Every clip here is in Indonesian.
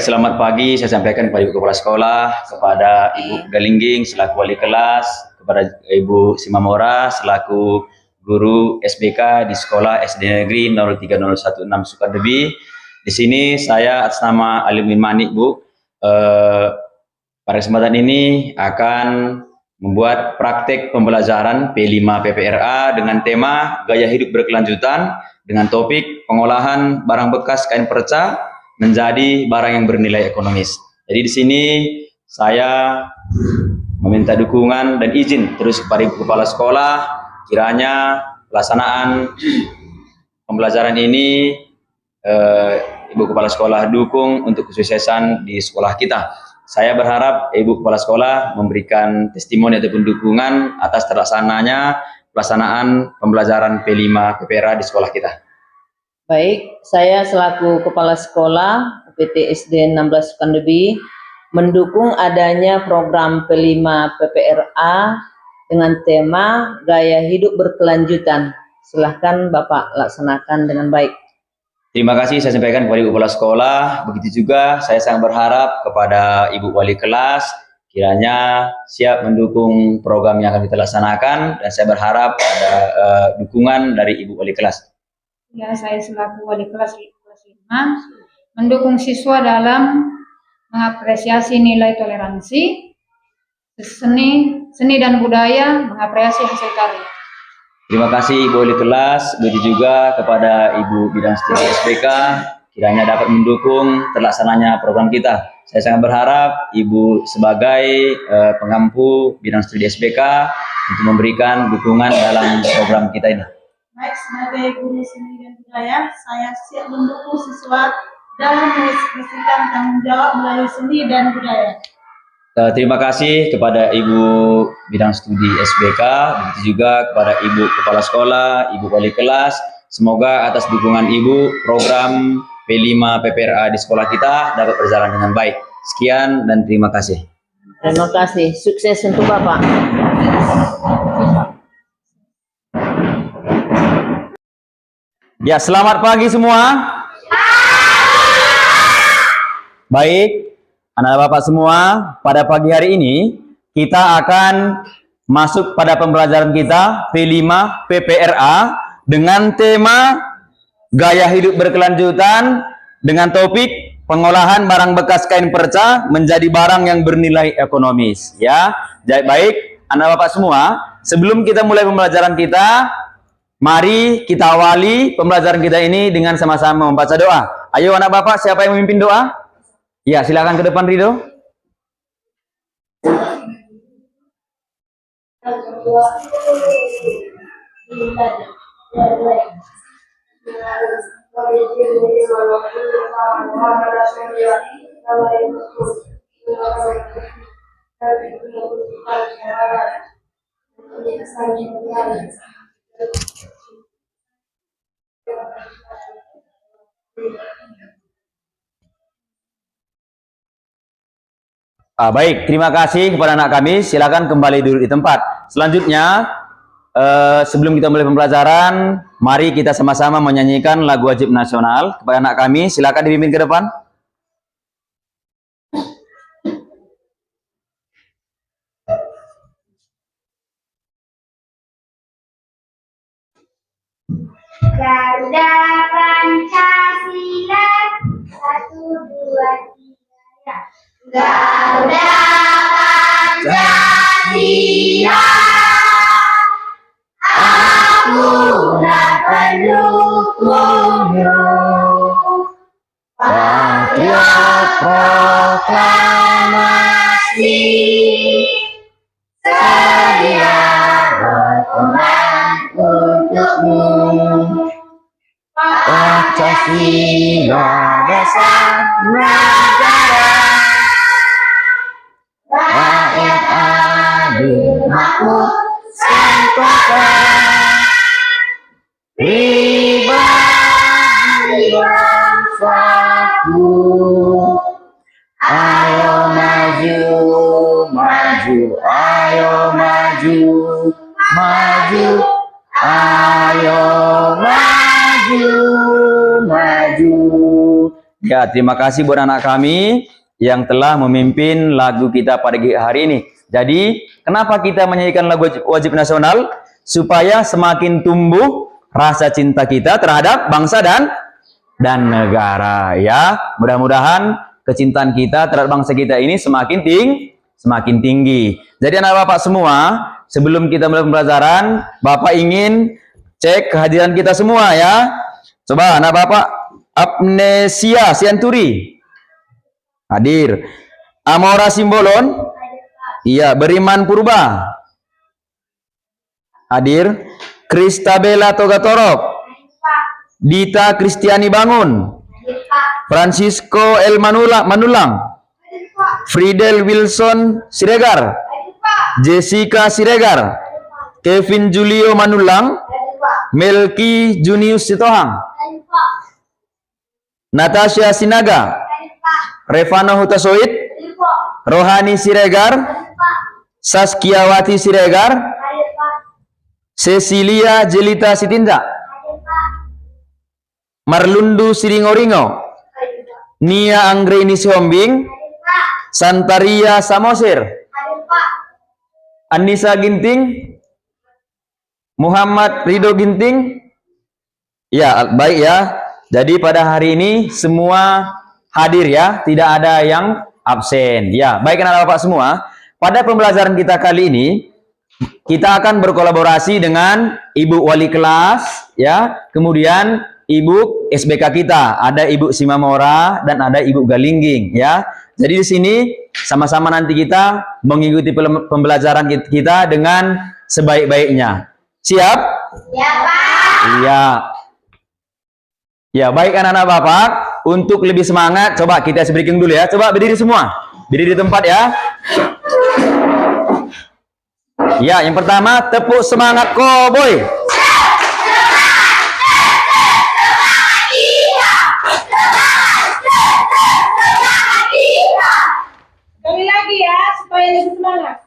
selamat pagi saya sampaikan kepada Ibu Kepala Sekolah, kepada Ibu Galingging selaku Wali Kelas, kepada Ibu Simamora selaku Guru SBK di Sekolah SD Negeri 03016 Sukadebi. Di sini saya atas nama Alimin Manik, Bu, pada kesempatan ini akan membuat praktek pembelajaran P5 PPRA dengan tema Gaya Hidup Berkelanjutan dengan topik pengolahan barang bekas kain perca menjadi barang yang bernilai ekonomis. Jadi di sini saya meminta dukungan dan izin terus kepada Ibu Kepala Sekolah, kiranya pelaksanaan pembelajaran ini Ibu Kepala Sekolah dukung untuk kesuksesan di sekolah kita. Saya berharap Ibu Kepala Sekolah memberikan testimoni ataupun dukungan atas terlaksananya pelaksanaan pembelajaran P5 PPRA di sekolah kita. Baik, saya selaku Kepala Sekolah UPT SD 16 Sukadebi mendukung adanya program P5 PPRA dengan tema Gaya Hidup Berkelanjutan. Silahkan Bapak laksanakan dengan baik. Terima kasih saya sampaikan kepada Ibu Kepala Sekolah. Begitu juga saya sangat berharap kepada Ibu Wali Kelas kiranya siap mendukung program yang akan kita laksanakan, dan saya berharap ada dukungan dari Ibu Wali Kelas. Ya, saya selaku Wali Kelas kelas 5 mendukung siswa dalam mengapresiasi nilai toleransi, seni dan budaya, mengapresiasi hasil karya. Terima kasih Ibu Wali Kelas, begitu juga kepada Ibu Bidang Studi SBK, kiranya dapat mendukung terlaksananya program kita. Saya sangat berharap Ibu sebagai pengampu Bidang Studi SBK untuk memberikan dukungan dalam program kita ini. Baik, sebagai guru seni dan budaya, saya siap mendukung siswa dalam mengekspresikan tanggung jawab melalui seni dan budaya. Terima kasih kepada Ibu Bidang Studi SBK, begitu juga kepada Ibu Kepala Sekolah, Ibu Wali Kelas. Semoga atas dukungan Ibu, program P5 PPRA di sekolah kita dapat berjalan dengan baik. Sekian dan terima kasih. Terima kasih, sukses untuk Bapak. Ya, selamat pagi semua. Baik, anak Bapak semua, pada pagi hari ini kita akan masuk pada pembelajaran kita P5 PPRA dengan tema Gaya Hidup Berkelanjutan dengan topik pengolahan barang bekas kain perca menjadi barang yang bernilai ekonomis. Ya, baik, anak Bapak semua, sebelum kita mulai pembelajaran kita, mari kita awali pembelajaran kita ini dengan sama-sama membaca doa. Ayo anak Bapak, siapa yang memimpin doa? Ya, silakan ke depan Ridho. Baik, terima kasih kepada anak kami. Silakan kembali duduk di tempat. Selanjutnya, sebelum kita mulai pembelajaran, mari kita sama-sama menyanyikan lagu wajib nasional. Kepada anak kami, silakan dipimpin ke depan. Garuda Pancasila 1, 2, 3 ya. Garuda Pancasila, akulah pendukungmu. Patriot proklamasi, sedia berkorban untukmu. Pancasila dasar negara, rakyat adil makmur sentosa, pribadi bangsaku. Ayo maju, maju, ayo maju, maju, ayo maju, maju. Ya, terima kasih buat anak kami yang telah memimpin lagu kita pada hari ini. Jadi, kenapa kita menyanyikan lagu wajib nasional? Supaya semakin tumbuh rasa cinta kita terhadap bangsa dan negara. Ya, mudah-mudahan kecintaan kita terhadap bangsa kita ini semakin tinggi. Jadi anak bapak semua, sebelum kita mulai pembelajaran, bapak ingin cek kehadiran kita semua ya. Coba anak bapak, Amnesia Sianturi hadir. Amora Simbolon, iya. Beriman Purba hadir. Kristabella Togatorok, Dita Kristiani Bangun, Francisco El Manulang, Friedel Wilson Siregar, Jessica Siregar, Kevin Julio Manulang, Melki Junius Sitohang, Natasha Sinaga, Revano Hutasoid, Rohani Siregar, Saskiawati Siregar, Cecilia Jelita Sitinda, Marlundu Siringoringo, Nia Anggreni Sihombing, Santaria Samosir, Anissa Ginting, Muhammad Ridho Ginting. Ya, baik ya. Jadi pada hari ini semua hadir ya, tidak ada yang absen. Ya, baik anak bapak semua. Pada pembelajaran kita kali ini kita akan berkolaborasi dengan Ibu Wali Kelas ya, kemudian Ibu SBK kita, ada Ibu Simamora dan ada Ibu Galingging ya. Jadi di sini sama-sama nanti kita mengikuti pembelajaran kita dengan sebaik-baiknya. Siap? Ya, Pak. Iya. Ya, baik anak-anak Bapak, untuk lebih semangat coba kita breaking dulu ya. Coba berdiri semua. Berdiri di tempat ya. Ya, yang pertama tepuk semangat koboi. Sekali lagi ya, supaya lebih semangat.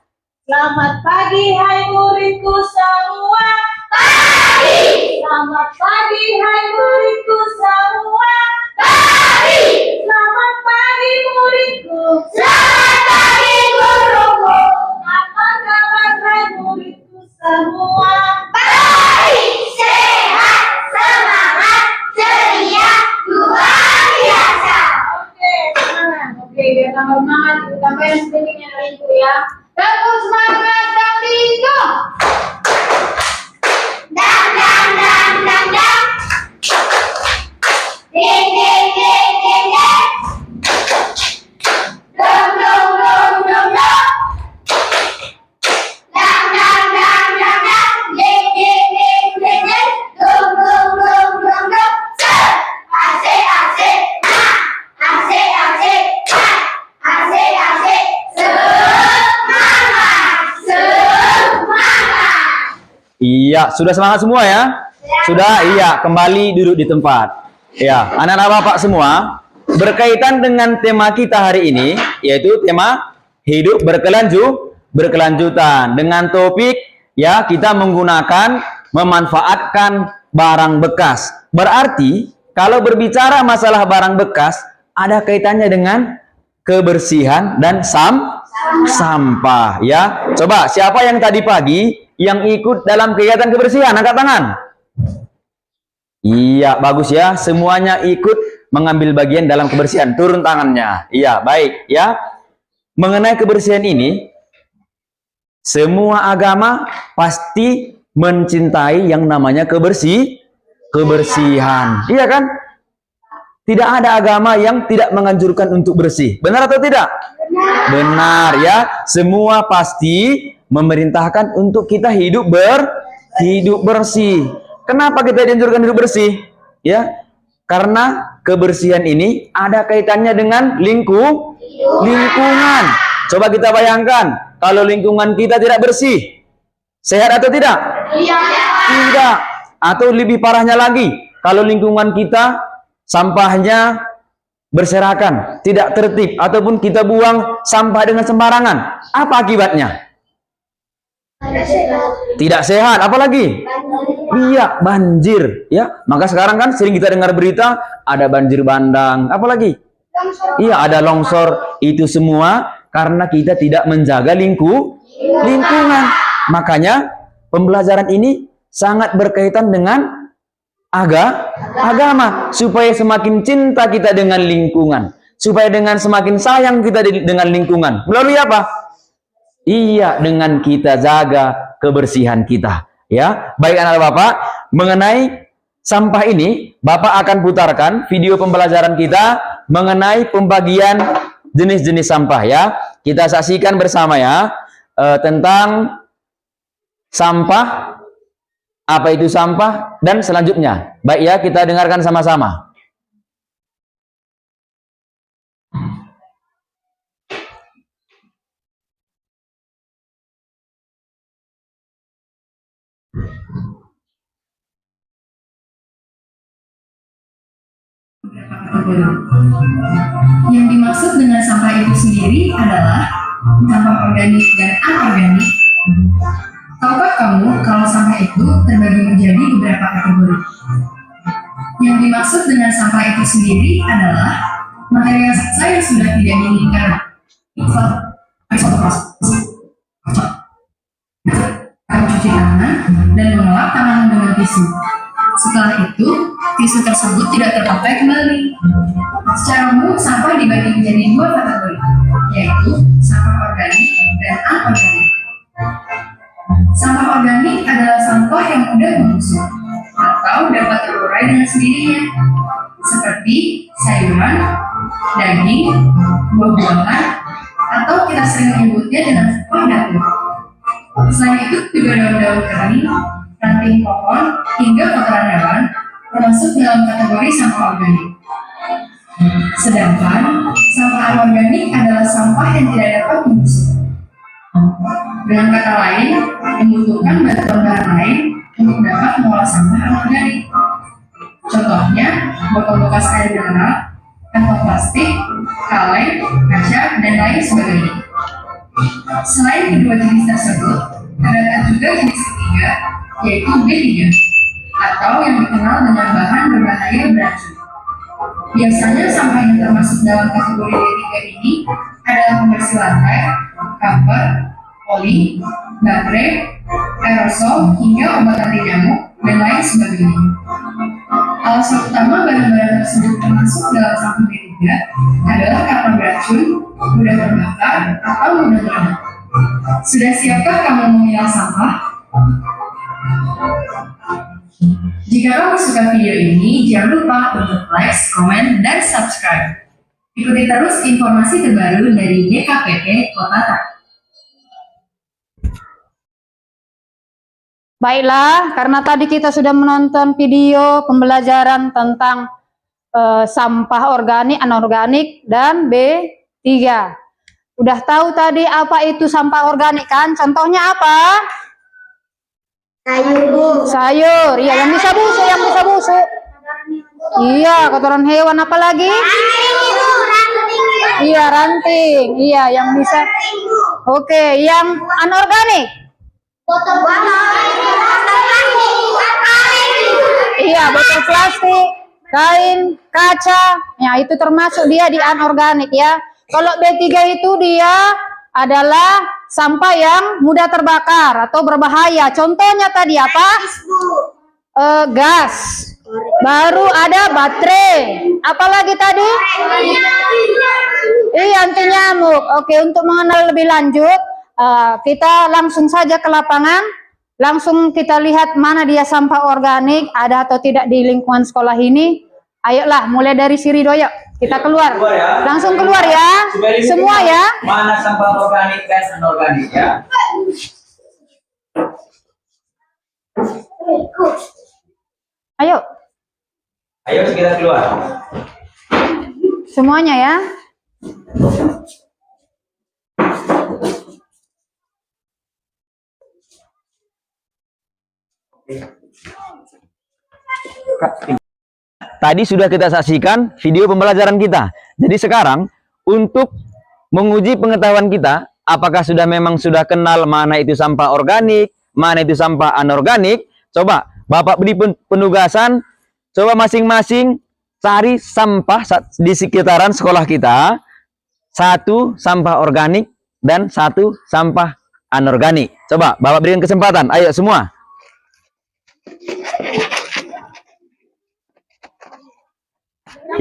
Selamat pagi, hai muridku semua. Pagi. Selamat pagi, hai muridku semua. Pagi. Selamat pagi, muridku. Selamat pagi, guruku. Apa kabar, hai muridku semua? Baik, sehat, semangat, ceria, luar biasa. Oke, semangat. Oke, biar tambah semangat, tambah yang sedikitnya dari itu ya. Tepuk semangat dan bingo. Dang, dang, dang, dang, dang. Ding, ding, ding, ding, ding. Dong, dong, dong, dong, dong. Dang, dang, dang, dang, dang. Ding, ding, ding, ding, ding. Dong, dong, dong, dong, dong. Set. Asik, asik, nah. Asik, asik, nah. Asik, asik. Semangat, semangat. Iya, sudah semangat semua ya? Sudah, iya, kembali duduk di tempat. Ya, anak-anak Bapak semua, berkaitan dengan tema kita hari ini, yaitu tema hidup berkelanjutan. Dengan topik, ya, kita menggunakan, memanfaatkan barang bekas. Berarti, kalau berbicara masalah barang bekas, ada kaitannya dengan kebersihan dan sampah. Ya, coba siapa yang tadi pagi yang ikut dalam kegiatan kebersihan, angkat tangan. Iya, bagus ya. Semuanya ikut mengambil bagian dalam kebersihan. Turun tangannya. Iya, baik ya. Mengenai kebersihan ini, semua agama pasti mencintai yang namanya kebersihan. Iya kan? Tidak ada agama yang tidak menganjurkan untuk bersih. Benar atau tidak? Benar ya. Semua pasti memerintahkan untuk kita hidup bersih. Kenapa kita dianjurkan hidup bersih? Ya, karena kebersihan ini ada kaitannya dengan lingkungan. Coba kita bayangkan, kalau lingkungan kita tidak bersih, sehat atau tidak? Tidak. Atau lebih parahnya lagi, kalau lingkungan kita sampahnya berserakan, tidak tertib, ataupun kita buang sampah dengan sembarangan, apa akibatnya? Tidak sehat. Apalagi? Iya, banjir, ya. Maka sekarang kan sering kita dengar berita ada banjir bandang, apalagi? Iya, ada longsor. Itu semua karena kita tidak menjaga lingkungan. Makanya pembelajaran ini sangat berkaitan dengan agama, supaya semakin cinta kita dengan lingkungan, supaya dengan semakin sayang kita dengan lingkungan. Melalui apa? Iya, dengan kita jaga kebersihan kita. Ya, baik anak Bapak, mengenai sampah ini, Bapak akan putarkan video pembelajaran kita mengenai pembagian jenis-jenis sampah ya. Kita saksikan bersama ya, tentang sampah, apa itu sampah, dan selanjutnya. Baik ya, kita dengarkan sama-sama. Yang dimaksud dengan sampah itu sendiri adalah sampah organik dan anorganik. Tahukah kamu kalau sampah itu terbagi menjadi beberapa kategori? Yang dimaksud dengan sampah itu sendiri adalah material sisa yang sudah tidak diinginkan. Mencuci tangan dan mengelap tangan dengan tisu. Setelah itu, tisu tersebut tidak terpakai kembali. Secara umum, sampah dibagi menjadi dua kategori, yaitu sampah organik dan anorganik. Sampah organik adalah sampah yang mudah membusuk atau dapat terurai dengan sendirinya, seperti sayuran, daging, buah-buahan, atau kita sering menyebutnya dengan sampah dapur. Selain itu juga daun-daun kering, ranting pohon, hingga kotoran hewan termasuk dalam kategori sampah organik. Sedangkan sampah anorganik adalah sampah yang tidak dapat membusuk. Dengan kata lain, membutuhkan bantuan bahan lain untuk dapat mengolah sampah anorganik. Contohnya, botol bekas air mineral, kantong plastik, kaleng, kaca, dan lain sebagainya. Selain kedua jenis tersebut, terdapat juga jenis ketiga, yaitu B3, atau yang dikenal dengan bahan berbahaya beracun. Biasanya sampah yang termasuk dalam kategori B3 ini adalah pembersih lantai, cover, poli, baterai, aerosol, hingga obat anti nyamuk, dan lain sebagainya. Alasan utama bahan-bahan tersebut termasuk dalam sampah B3 adalah karena beracun, mudah terbakar, atau mudah meledak. Sudah siapkah kamu memilah sampah? Jika kamu suka video ini, jangan lupa untuk like, komen, dan subscribe. Ikuti terus informasi terbaru dari DKPP Kota Tangerang. Baiklah, karena tadi kita sudah menonton video pembelajaran tentang sampah organik, anorganik, dan B3. Udah tahu tadi apa itu sampah organik kan? Contohnya apa? Sayur, Bu. Sayur, iya yang bisa busuk, Iya, kotoran hewan apa lagi? Iya, ranting. Iya, yang bisa. Oke, yang anorganik. Iya, botol plastik, kain, kaca. Ya, itu termasuk dia di anorganik ya. Kalau B3 itu dia adalah sampah yang mudah terbakar atau berbahaya. Contohnya tadi apa? Gas. Baru ada baterai. Apalagi tadi? Iya, anti nyamuk. Oke, untuk mengenal lebih lanjut, kita langsung saja ke lapangan. Langsung kita lihat mana dia sampah organik, ada atau tidak di lingkungan sekolah ini. Ayolah, mulai dari Sirido, yuk. Kita keluar. Ya. Langsung keluar ya. Semua ya. Mana sampah organik dan anorganik ya? Ayo. Ayo kita keluar. Semuanya ya. Tadi sudah kita saksikan video pembelajaran kita. Jadi sekarang untuk menguji pengetahuan kita, apakah sudah kenal mana itu sampah organik, mana itu sampah anorganik, coba Bapak beri penugasan, coba masing-masing cari sampah di sekitaran sekolah kita. 1 sampah organik dan 1 sampah anorganik. Coba Bapak berikan kesempatan. Ayo semua.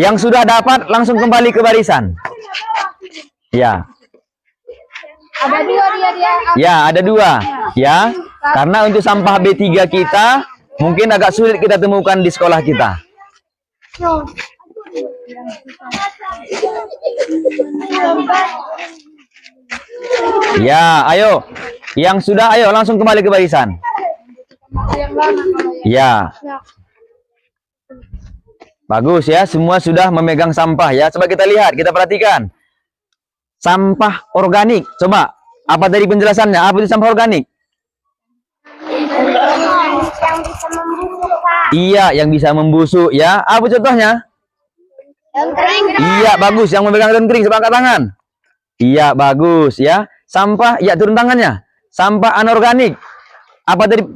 Yang sudah dapat langsung kembali ke barisan. Ya. Ada 2 dia. Ya, ada 2. Ya. Karena untuk sampah B3 kita mungkin agak sulit kita temukan di sekolah kita. Ya, ayo. Yang sudah, ayo langsung kembali ke barisan. Ya. Bagus ya, semua sudah memegang sampah ya. Coba kita lihat, kita perhatikan. Sampah organik. Coba, apa tadi penjelasannya? Apa itu sampah organik? Yang bisa membusuk, Pak. Iya, yang bisa membusuk ya. Apa contohnya? Yang kering. Iya, bagus. Yang memegang daun kering, coba angkat tangan. Iya, bagus ya. Sampah, ya turun tangannya. Sampah anorganik. Apa tadi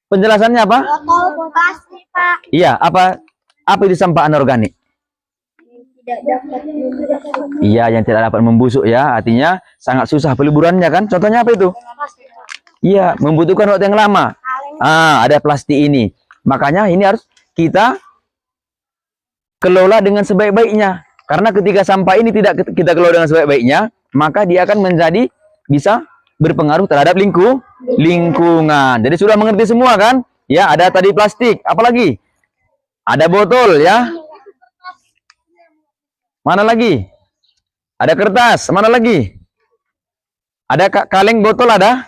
penjelasannya apa? Botol plastik, Pak. Iya, apa itu sampah anorganik? Tidak dapat membusuk. Iya, yang tidak dapat membusuk ya. Artinya sangat susah peleburannya kan? Contohnya apa itu? Iya, membutuhkan waktu yang lama. Ada plastik ini. Makanya ini harus kita kelola dengan sebaik-baiknya. Karena ketika sampah ini tidak kita kelola dengan sebaik-baiknya, maka dia akan menjadi bisa berpengaruh terhadap lingkungan. Jadi sudah mengerti semua kan? Ya, ada tadi plastik, apalagi? Ada botol ya. Mana lagi? Ada kertas, mana lagi? Ada kaleng botol ada?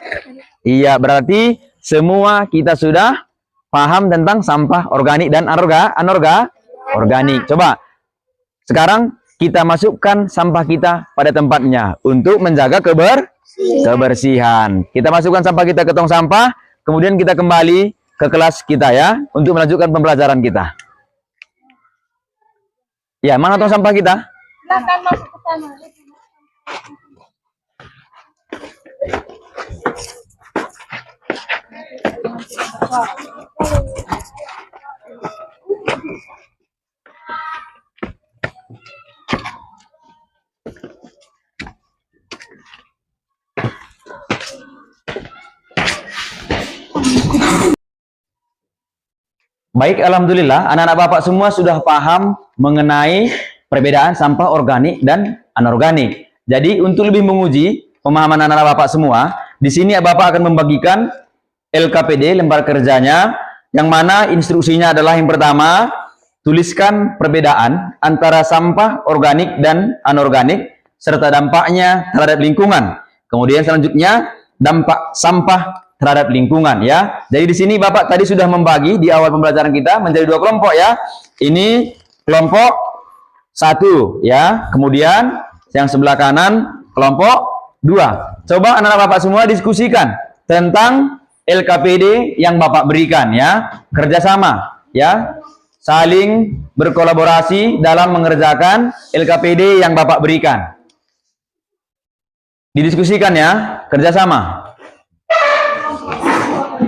Iya, berarti semua kita sudah paham tentang sampah organik dan organik. Coba sekarang kita masukkan sampah kita pada tempatnya untuk menjaga kebersihan. Kita masukkan sampah kita ke tong sampah, kemudian kita kembali ke kelas kita ya untuk melanjutkan pembelajaran kita. Ya, mana tong sampah kita? Silakan masuk ke sana. Baik, alhamdulillah anak-anak Bapak semua sudah paham mengenai perbedaan sampah organik dan anorganik. Jadi untuk lebih menguji pemahaman anak-anak Bapak semua, di sini Bapak akan membagikan LKPD, lembar kerjanya, yang mana instruksinya adalah yang pertama, tuliskan perbedaan antara sampah organik dan anorganik, serta dampaknya terhadap lingkungan. Kemudian selanjutnya, dampak sampah terhadap lingkungan ya. Jadi di sini Bapak tadi sudah membagi di awal pembelajaran kita menjadi 2 kelompok ya. Ini kelompok 1 ya. Kemudian yang sebelah kanan kelompok 2. Coba anak-anak Bapak semua diskusikan tentang LKPD yang Bapak berikan ya. Kerjasama ya. Saling berkolaborasi dalam mengerjakan LKPD yang Bapak berikan. Didiskusikan ya, kerjasama.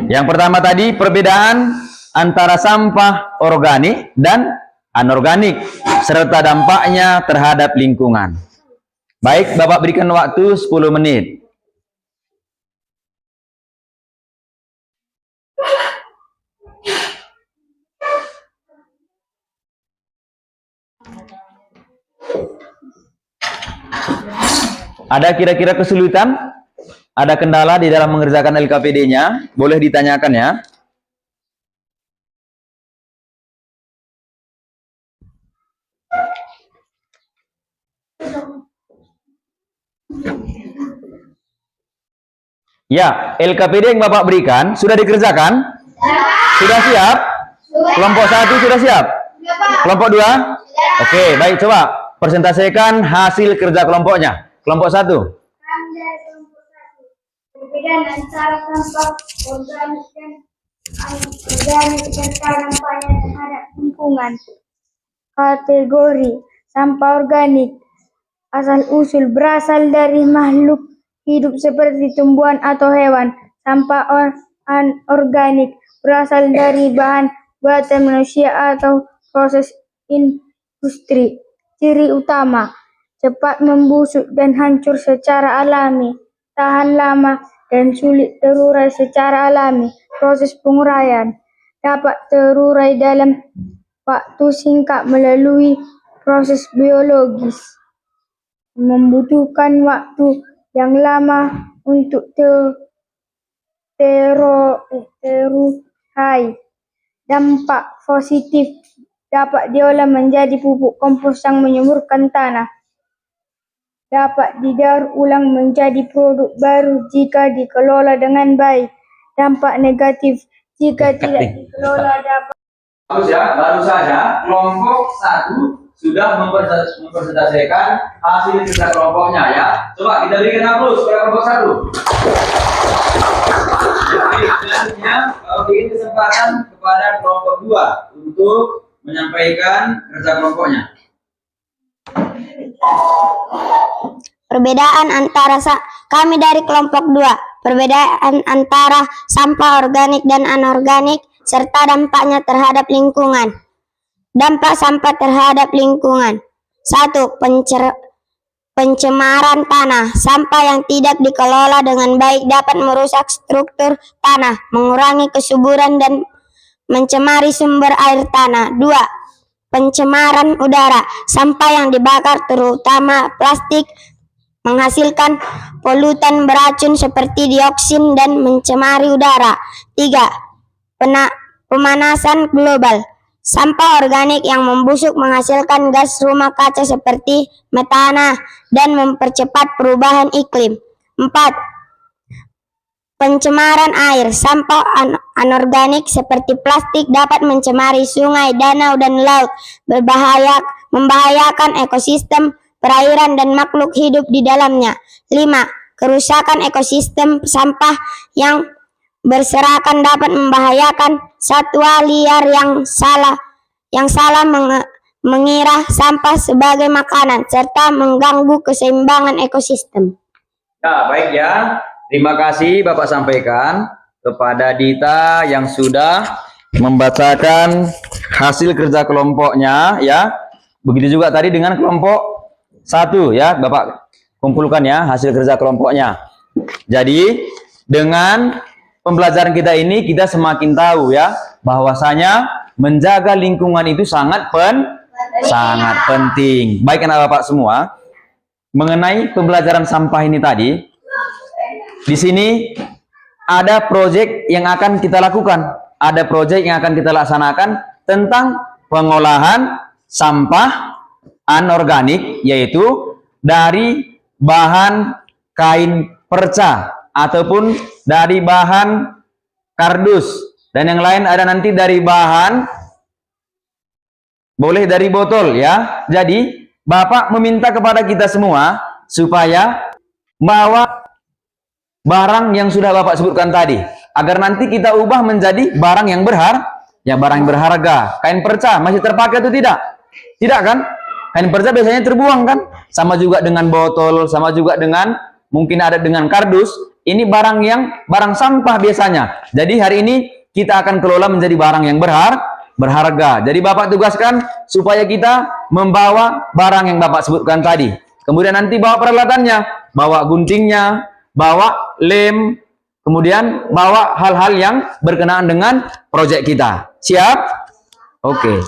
Yang pertama tadi perbedaan antara sampah organik dan anorganik serta dampaknya terhadap lingkungan. Baik, Bapak berikan waktu 10 menit. Ada kira-kira kesulitan? Ada kendala di dalam mengerjakan LKPD-nya? Boleh ditanyakan ya. Ya, LKPD yang Bapak berikan sudah dikerjakan? Sudah siap? Kelompok 1 sudah siap? Kelompok 2? Oke, baik, coba presentasikan hasil kerja kelompoknya. Kelompok 1. Perbedaan antara sampah organik dan anorganik serta dampaknya terhadap lingkungan. Kategori sampah organik asal-usul berasal dari makhluk hidup seperti tumbuhan atau hewan. Sampah anorganik berasal dari bahan buatan manusia atau proses industri. Ciri utama: cepat membusuk dan hancur secara alami, tahan lama dan sulit terurai secara alami. Proses penguraian dapat terurai dalam waktu singkat melalui proses biologis. Membutuhkan waktu yang lama untuk terurai. Dampak positif: dapat diolah menjadi pupuk kompos yang menyuburkan tanah. Dapat didaur ulang menjadi produk baru jika dikelola dengan baik. Dampak negatif: jika tidak dikelola dapat Bagus ya, baru saja kelompok 1 sudah mempresentasikan hasil kerja kelompoknya ya. Coba kita berikan aplaus kepada kelompok 1. Jadi selanjutnya berikan kesempatan kepada kelompok 2 untuk menyampaikan kerja kelompoknya. Perbedaan antara kami dari kelompok 2, perbedaan antara sampah organik dan anorganik, serta dampaknya terhadap lingkungan. Dampak sampah terhadap lingkungan. 1. Pencemaran tanah. Sampah yang tidak dikelola dengan baik dapat merusak struktur tanah, mengurangi kesuburan dan mencemari sumber air tanah. 2. Pencemaran udara. Sampah yang dibakar, terutama plastik, menghasilkan polutan beracun seperti dioksin dan mencemari udara. 3. Pemanasan global. Sampah organik yang membusuk menghasilkan gas rumah kaca seperti metana dan mempercepat perubahan iklim. 4. Pencemaran air. Sampah anorganik seperti plastik dapat mencemari sungai, danau, dan laut, membahayakan ekosistem perairan dan makhluk hidup di dalamnya. 5. Kerusakan ekosistem. Sampah yang berserakan dapat membahayakan satwa liar yang salah mengira sampah sebagai makanan serta mengganggu keseimbangan ekosistem. Ya, baik ya. Terima kasih Bapak sampaikan kepada Dita yang sudah membacakan hasil kerja kelompoknya ya. Begitu juga tadi dengan kelompok 1 ya, Bapak kumpulkan ya hasil kerja kelompoknya. Jadi dengan pembelajaran kita ini kita semakin tahu ya bahwasanya menjaga lingkungan itu sangat penting. Baik anak Bapak semua, mengenai pembelajaran sampah ini tadi, di sini ada proyek yang akan kita lakukan, ada proyek yang akan kita laksanakan tentang pengolahan sampah anorganik, yaitu dari bahan kain perca ataupun dari bahan kardus, dan yang lain ada nanti dari bahan, boleh dari botol ya. Jadi Bapak meminta kepada kita semua supaya bawa barang yang sudah Bapak sebutkan tadi, agar nanti kita ubah menjadi barang yang barang yang berharga. Kain perca masih terpakai atau tidak? Tidak kan? Kain perca biasanya terbuang kan? Sama juga dengan botol, sama juga dengan mungkin ada dengan kardus. Ini barang sampah biasanya. Jadi hari ini kita akan kelola menjadi barang yang berharga. Jadi Bapak tugaskan supaya kita membawa barang yang Bapak sebutkan tadi. Kemudian nanti bawa peralatannya, bawa guntingnya, bawa lem, kemudian bawa hal-hal yang berkenaan dengan proyek kita. Siap? Oke.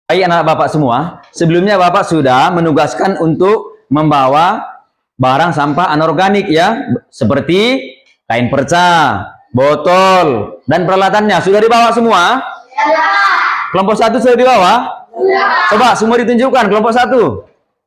Baik anak Bapak semua, sebelumnya Bapak sudah menugaskan untuk membawa barang sampah anorganik ya, seperti kain perca, botol, dan peralatannya. Sudah dibawa semua? Kelompok 1 sudah dibawa? Coba semua ditunjukkan kelompok 1.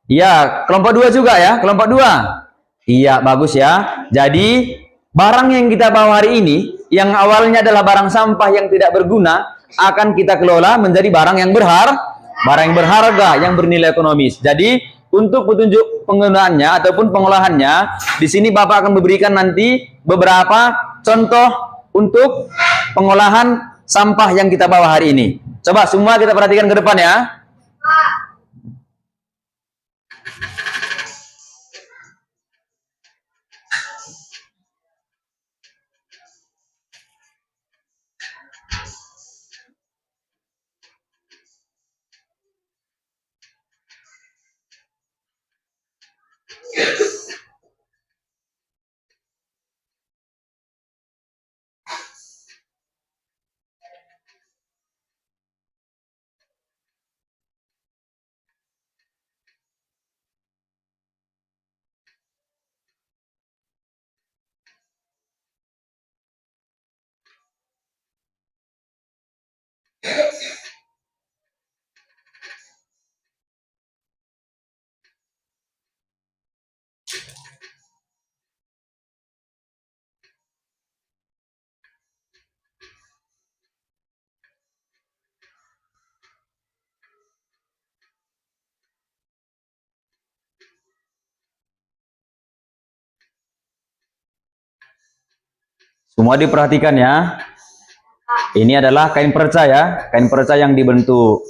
Iya, kelompok 2 juga ya, kelompok 2. Iya, bagus ya. Jadi barang yang kita bawa hari ini, yang awalnya adalah barang sampah yang tidak berguna, akan kita kelola menjadi barang yang berharga, yang bernilai ekonomis. Jadi untuk petunjuk penggunaannya ataupun pengolahannya, di sini Bapak akan memberikan nanti beberapa contoh untuk pengolahan sampah yang kita bawa hari ini. Coba semua kita perhatikan ke depan ya. Semua diperhatikan ya. Ini adalah kain perca ya, kain perca yang dibentuk.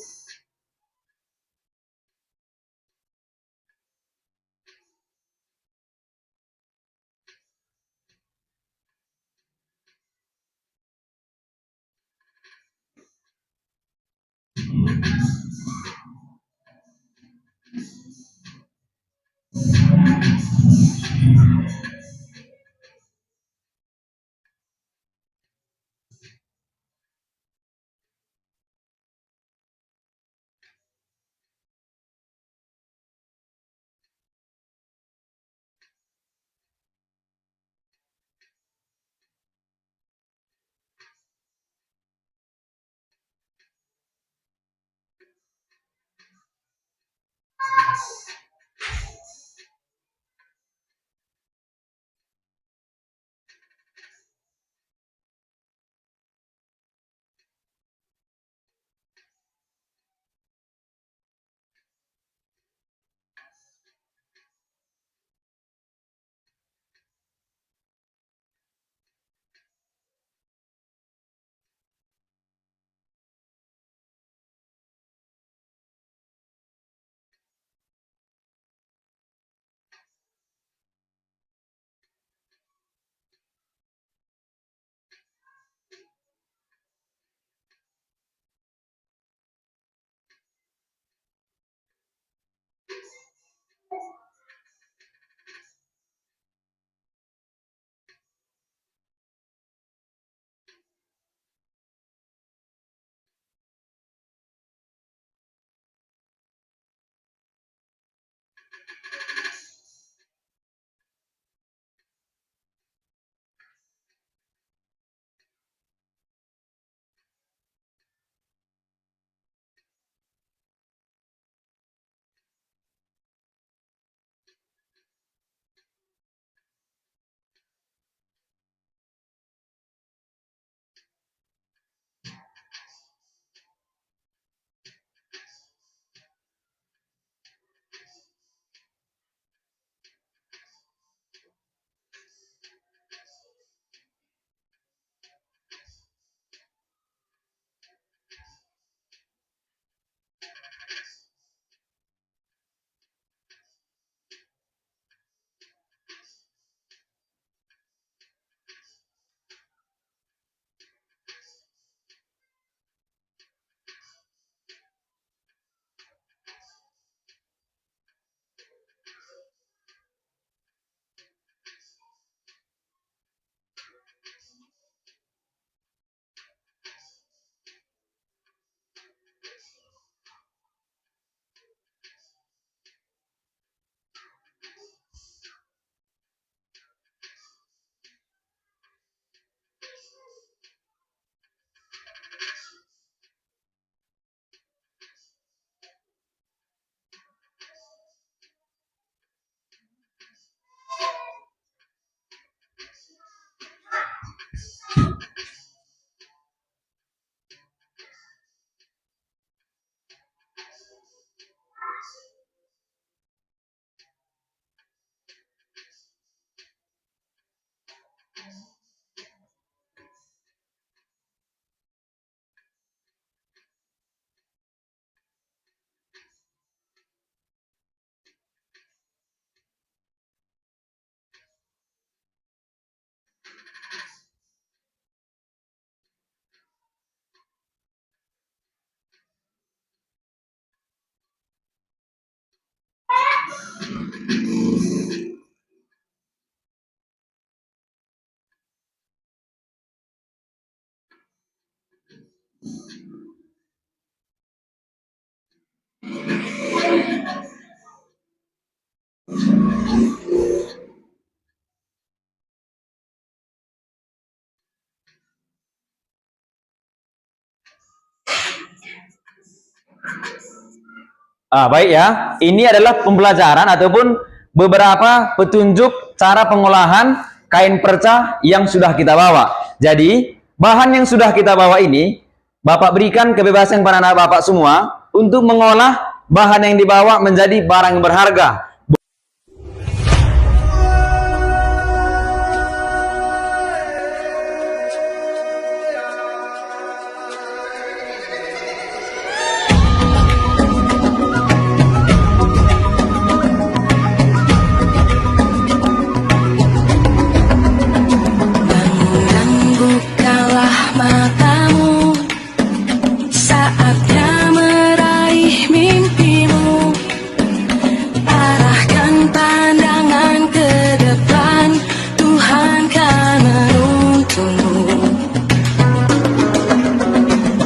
Baik ya, ini adalah pembelajaran ataupun beberapa petunjuk cara pengolahan kain perca yang sudah kita bawa. Jadi, bahan yang sudah kita bawa ini, Bapak berikan kebebasan kepada anak Bapak semua untuk mengolah bahan yang dibawa menjadi barang berharga. matamu, saatnya meraih mimpimu. Arahkan pandangan ke depan, Tuhan kan menuntunmu.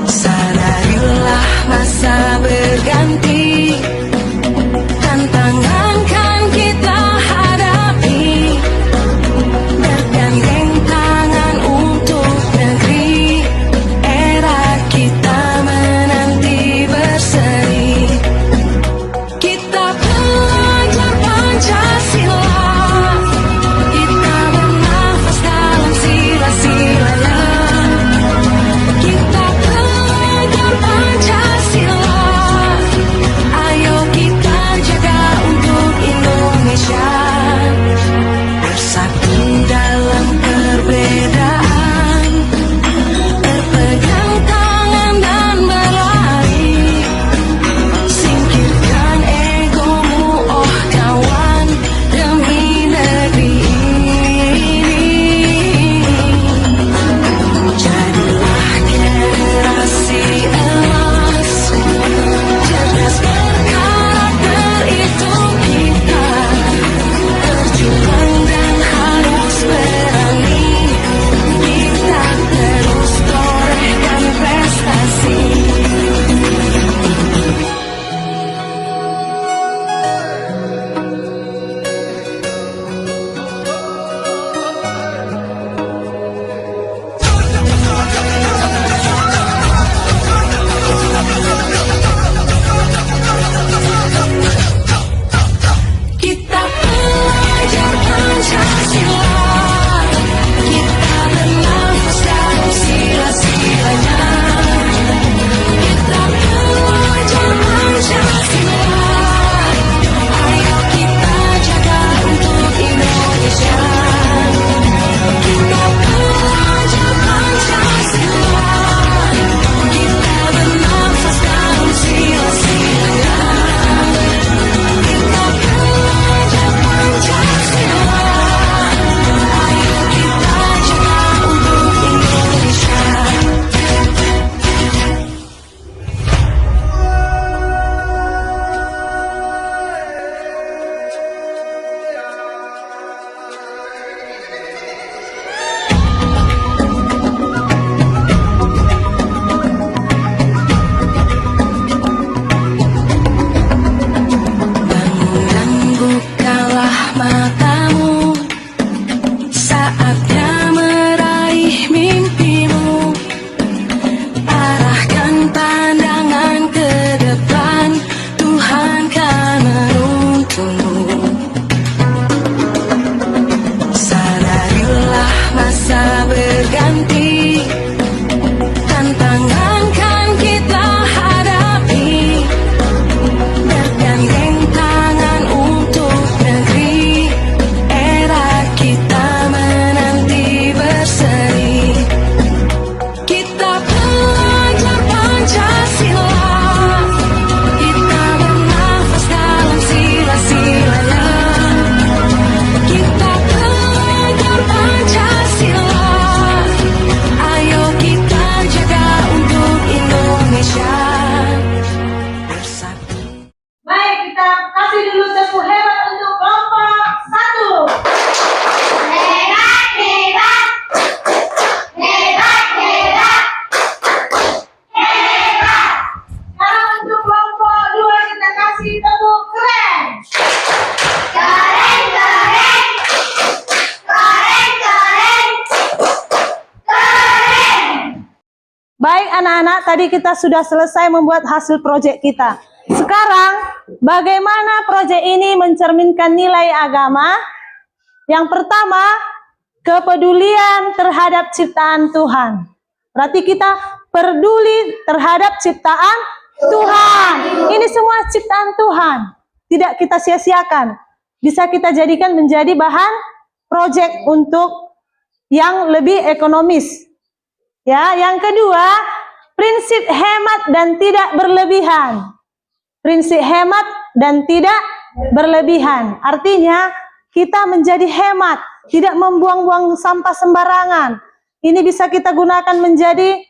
Sadarilah masa berganti, tantangan kan kita hadapi. Bergandeng tangan untuk negeri, era kita menanti berseri. Kita belajar Pancasila, kita bernafas dalam sila-silanya. Kita belajar Pancasila, ayo kita jaga untuk Indonesia. Bersatu dalam perbedaan, berpegang tangan dan berlari. Singkirkan egomu, oh kawan, demi negeri ini. Jadilah generasi emas, cerdas berkarakter itu kita. Berjuang dan harus berani, kita terus torehkan prestasi. Kita belajar Pancasila, kita bernafas dalam sila-silanya. Kita belajar Pancasila, ayo kita jaga untuk Indonesia. Kita belajar Pancasila, kita bernafas dalam sila-silanya. Kita belajar Pancasila, ayo kita jaga untuk Indonesia. Dan bukalah matamu, saatnya meraih mimpimu. Arahkan pandangan ke depan, Tuhan kan menuntunmu. Sadarilah masa berganti, tantangan kan kita hadapi. Bergandeng tangan untuk negeri, era kita menanti berseri. Kita belajar Pancasila, kita bernafas dalam sila-silanya. Kita belajar Pancasila, ayo kita jaga untuk Indonesia. Bersatu. Baik, kita kasih dulu tepuk hebat untuk kelompok 1. Hebat, hebat. Hebat, hebat. Hebat. Sekarang untuk kelompok 2 kita kasih tepuk keren. Keren, keren. Keren, keren. Keren. Baik anak-anak, tadi kita sudah selesai membuat hasil proyek kita. Sekarang, bagaimana proyek ini mencerminkan nilai agama? Yang pertama, kepedulian terhadap ciptaan Tuhan. Berarti kita peduli terhadap ciptaan Tuhan. Ini semua ciptaan Tuhan. Tidak kita sia-siakan. Bisa kita jadikan menjadi bahan proyek untuk yang lebih ekonomis. Ya, yang kedua, prinsip hemat dan tidak berlebihan. Prinsip hemat dan tidak berlebihan. Artinya kita menjadi hemat, tidak membuang-buang sampah sembarangan, ini bisa kita gunakan menjadi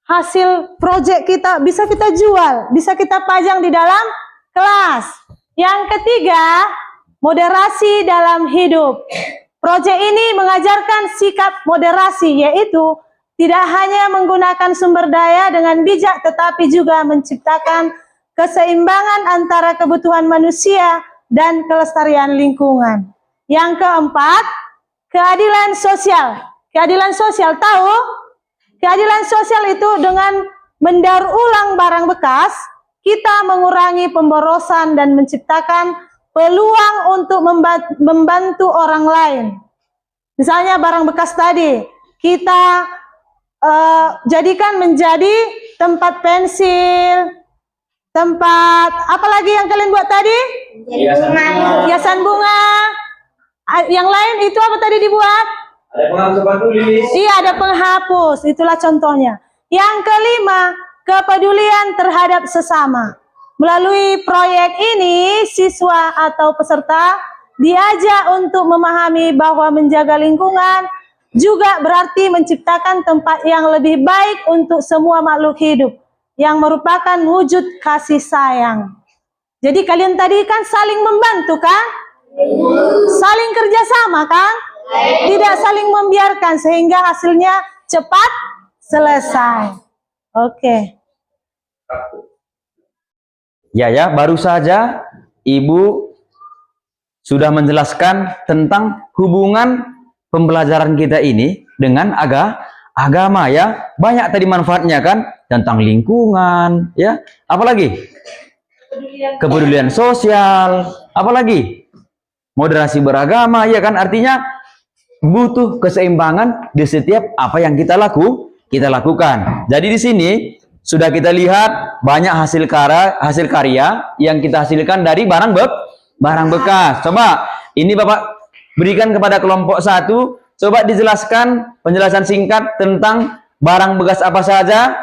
hasil proyek kita, bisa kita jual, bisa kita pajang di dalam kelas. Yang ketiga, moderasi dalam hidup. Proyek ini mengajarkan sikap moderasi, yaitu tidak hanya menggunakan sumber daya dengan bijak, tetapi juga menciptakan keseimbangan antara kebutuhan manusia dan kelestarian lingkungan. Yang keempat, keadilan sosial. Keadilan sosial, tahu? Keadilan sosial itu dengan mendaur ulang barang bekas, kita mengurangi pemborosan dan menciptakan peluang untuk membantu orang lain. Misalnya barang bekas tadi, kita jadikan menjadi tempat pensil, tempat apa lagi yang kalian buat tadi? Hiasan bunga. Yang lain itu apa tadi dibuat? Ada penghapus papan tulis. Iya, ada penghapus. Itulah contohnya. Yang kelima, kepedulian terhadap sesama. Melalui proyek ini, siswa atau peserta diajak untuk memahami bahwa menjaga lingkungan juga berarti menciptakan tempat yang lebih baik untuk semua makhluk hidup, yang merupakan wujud kasih sayang. Jadi kalian tadi kan saling membantu kan? Saling kerjasama kan? Tidak saling membiarkan sehingga hasilnya cepat selesai. Oke. Ya, baru saja Ibu sudah menjelaskan tentang hubungan pembelajaran kita ini dengan agama ya. Banyak tadi manfaatnya kan, tentang lingkungan ya. Apalagi? Kepedulian sosial, apalagi? Moderasi beragama ya kan, artinya butuh keseimbangan di setiap apa yang kita lakukan. Jadi di sini sudah kita lihat banyak hasil karya yang kita hasilkan dari barang bekas. Coba ini Bapak berikan kepada kelompok 1, coba dijelaskan penjelasan singkat tentang barang bekas apa saja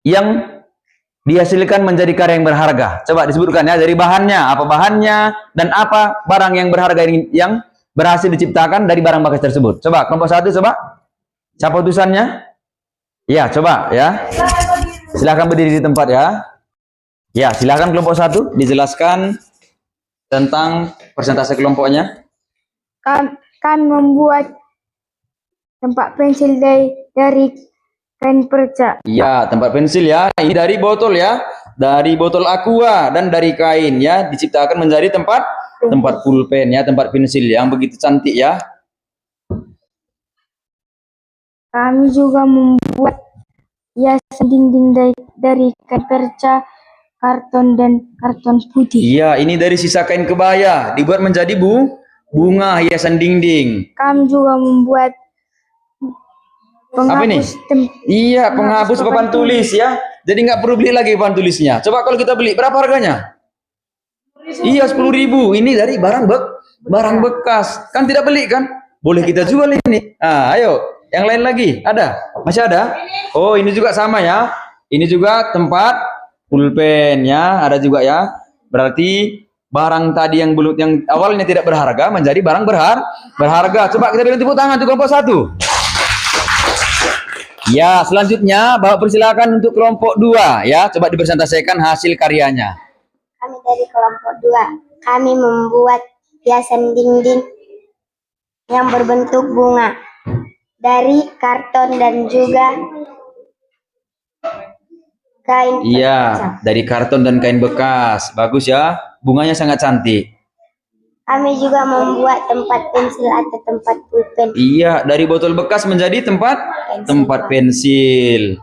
yang dihasilkan menjadi karya yang berharga. Coba disebutkan ya, dari bahannya, apa bahannya, dan apa barang yang berharga yang berhasil diciptakan dari barang bekas tersebut. Coba kelompok 1, coba. Siapa utusannya? Ya, coba ya. Silakan berdiri di tempat ya. Ya, silakan kelompok 1 dijelaskan tentang persentase kelompoknya. Kami membuat tempat pensil dari kain perca. Ya, tempat pensil ya. Ini dari botol ya. Dari botol aqua dan dari kain ya, diciptakan menjadi tempat pulpen ya, tempat pensil yang begitu cantik ya. Kami juga membuat hiasan dinding dari kain perca, karton, dan karton putih. Iya, ini dari sisa kain kebaya dibuat menjadi bunga hiasan dinding. Kami juga membuat Apa ini? Iya, penghapus papan tulis ya. Jadi nggak perlu beli lagi papan tulisnya. Coba kalau kita beli, berapa harganya? Iya, 10.000. Ini dari barang bekas. Kan tidak beli kan? Boleh kita jual ini. Nah, ayo. Yang lain lagi? Ada? Masih ada? Oh, ini juga sama ya. Ini juga tempat pulpen ya. Ada juga ya. Berarti barang tadi yang awalnya tidak berharga menjadi barang berharga. Coba kita beri tepuk tangan untuk kelompok 1. Ya, selanjutnya Bapak persilakan untuk kelompok 2 ya. Coba dipresentasikan hasil karyanya. Kami dari kelompok 2. Kami membuat hiasan dinding yang berbentuk bunga dari karton dan juga kain. Iya, dari karton dan kain bekas. Bagus ya. Bunganya sangat cantik. Kami juga membuat tempat pensil atau tempat pulpen. Iya, dari botol bekas menjadi tempat pensil.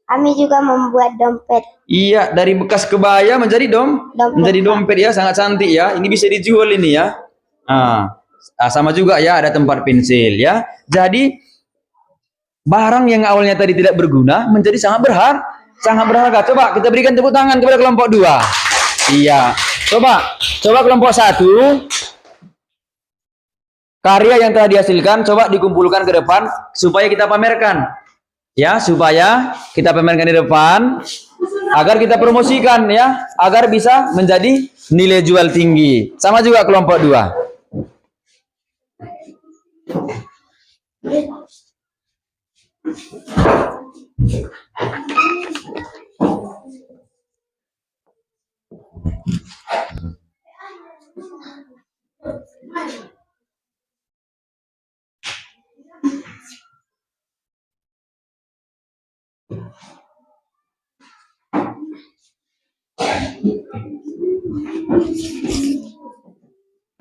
Kami juga membuat dompet. Iya, dari bekas kebaya menjadi dompet ya, sangat cantik ya. Ini bisa dijual ini ya. Sama juga ya, ada tempat pensil ya. Jadi barang yang awalnya tadi tidak berguna menjadi sangat berharga. Coba kita berikan tepuk tangan kepada kelompok 2. Iya. Coba kelompok 1. Karya yang telah dihasilkan coba dikumpulkan ke depan supaya kita pamerkan. Ya, supaya kita pamerkan di depan agar kita promosikan ya, agar bisa menjadi nilai jual tinggi. Sama juga kelompok 2.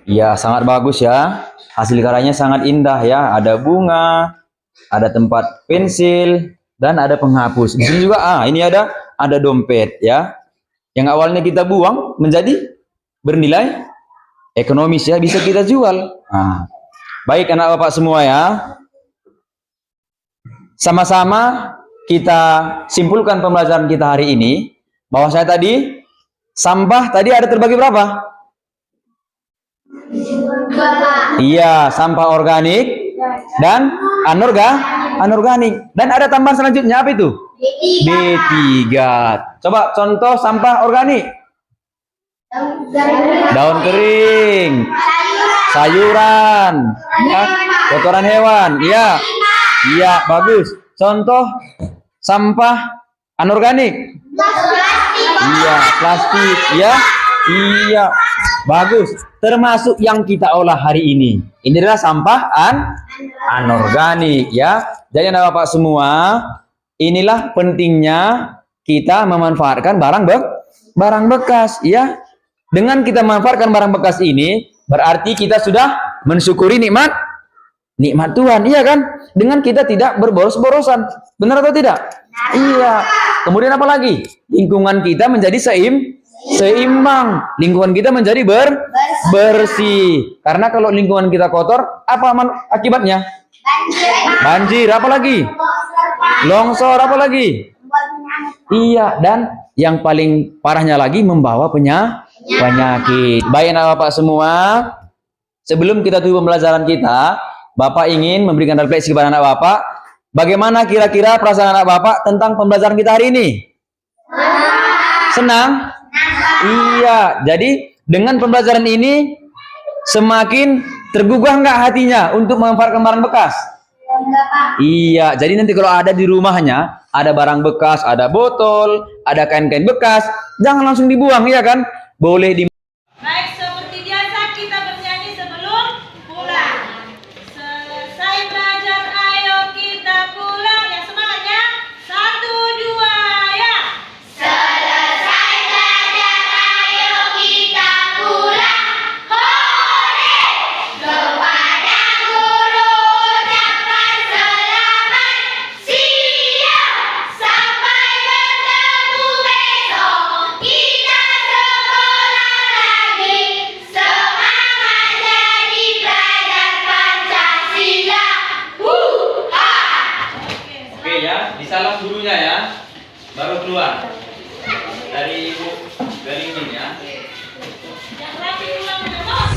Ya, sangat bagus ya. Hasil karyanya sangat indah ya. Ada bunga, ada tempat pensil, dan ada penghapus. Di sini juga ini ada dompet ya. Yang awalnya kita buang menjadi bernilai ekonomis ya, bisa kita jual. Nah, baik anak bapak semua ya. Sama-sama kita simpulkan pembelajaran kita hari ini. Bahwa saya tadi sampah tadi ada terbagi berapa? Iya, sampah organik dan anorganik. Dan ada tambahan selanjutnya apa itu? B3. Coba contoh sampah organik. Daun kering, sayuran, ya, kotoran hewan. Iya. Iya, bagus. Contoh sampah anorganik. Iya, plastik. Ya. Iya. Bagus. Termasuk yang kita olah hari ini. Ini adalah sampah anorganik ya. Jadi anak bapak semua, inilah pentingnya kita memanfaatkan barang bekas ya. Dengan kita memanfaatkan barang bekas ini, berarti kita sudah mensyukuri nikmat Tuhan, iya kan? Dengan kita tidak berboros-borosan. Benar atau tidak? Iya. Kemudian apa lagi? Lingkungan kita menjadi seimbang. Lingkungan kita menjadi bersih. Karena kalau lingkungan kita kotor, apa akibatnya? Banjir, apa lagi? Longsor, apa lagi? Iya, dan yang paling parahnya lagi membawa penyakit. Baik anak bapak semua, sebelum kita tutup pembelajaran kita, bapak ingin memberikan refleksi kepada anak bapak. Bagaimana kira-kira perasaan anak bapak tentang pembelajaran kita hari ini? Senang? Iya, jadi dengan pembelajaran ini semakin tergugah nggak hatinya untuk memanfaatkan barang bekas? Iya, jadi nanti kalau ada di rumahnya, ada barang bekas, ada botol, ada kain-kain bekas, jangan langsung dibuang, ya kan? Boleh di... Baik, seperti biasa kita bernyanyi sebelum pulang. Selesai belajar, ayo kita pulang. Yang semangatnya, 1, 2, ya. Selesai belajar, ayo kita pulang. Hore! Kepada guru ucapkan selamat siang. Sampai bertemu besok. Kita sekolah lagi. Semangat jadi pelajar Pancasila. Ha! Oke ya, disalam gurunya ya. Baru keluar dari Ibu Galingging ya. Yang rapi pulang besok.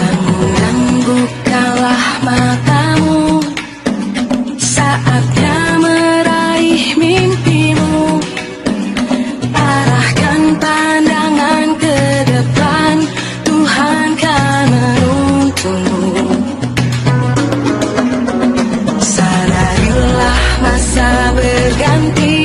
Bangun, bukalah matamu, saatnya meraih mimpimu. Arahkan pandangan ke depan, Tuhan kan menuntunmu. Sadarilah masa berganti,